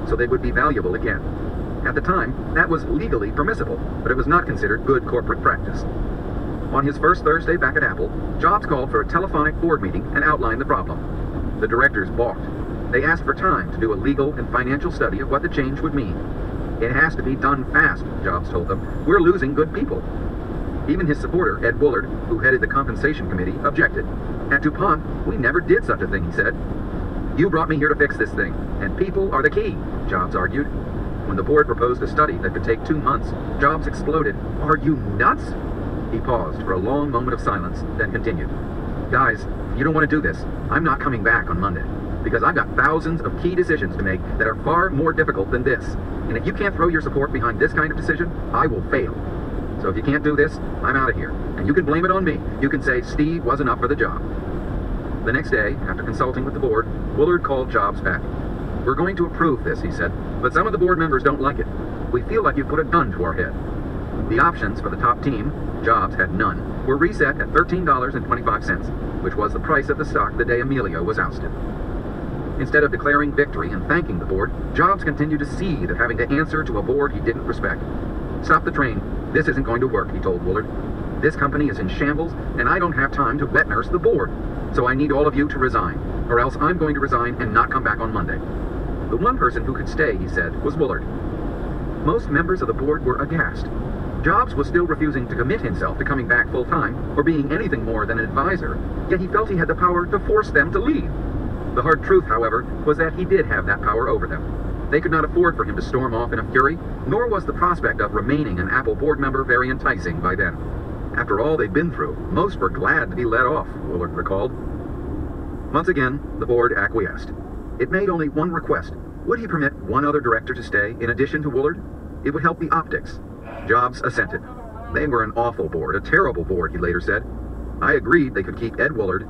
so they would be valuable again. At the time, that was legally permissible, but it was not considered good corporate practice. On his first Thursday back at Apple, Jobs called for a telephonic board meeting and outlined the problem. The directors balked. They asked for time to do a legal and financial study of what the change would mean. It has to be done fast, Jobs told them. We're losing good people. Even his supporter, Ed Woolard, who headed the compensation committee, objected. At DuPont, we never did such a thing, he said. You brought me here to fix this thing, and people are the key, Jobs argued. When the board proposed a study that could take 2 months, Jobs exploded. Are you nuts? He paused for a long moment of silence, then continued. Guys, you don't want to do this. I'm not coming back on Monday, because I've got thousands of key decisions to make that are far more difficult than this. And if you can't throw your support behind this kind of decision, I will fail. So if you can't do this, I'm out of here. And you can blame it on me. You can say Steve wasn't up for the job. The next day, after consulting with the board, Woolard called Jobs back. We're going to approve this, he said, but some of the board members don't like it. We feel like you put a gun to our head. The options for the top team, Jobs had none, were reset at $13.25, which was the price of the stock the day Emilio was ousted. Instead of declaring victory and thanking the board, Jobs continued to seethe at having to answer to a board he didn't respect. Stop the train. This isn't going to work, he told Woolard. This company is in shambles, and I don't have time to wet nurse the board. So I need all of you to resign, or else I'm going to resign and not come back on Monday. The one person who could stay, he said, was Woolard. Most members of the board were aghast. Jobs was still refusing to commit himself to coming back full-time or being anything more than an advisor, yet he felt he had the power to force them to leave. The hard truth, however, was that he did have that power over them. They could not afford for him to storm off in a fury, nor was the prospect of remaining an Apple board member very enticing by then. After all they'd been through, most were glad to be let off, Woolard recalled. Once again, the board acquiesced. It made only one request. Would he permit one other director to stay in addition to Woolard? It would help the optics. Jobs assented. They were an awful board, a terrible board, he later said. I agreed they could keep Ed Woolard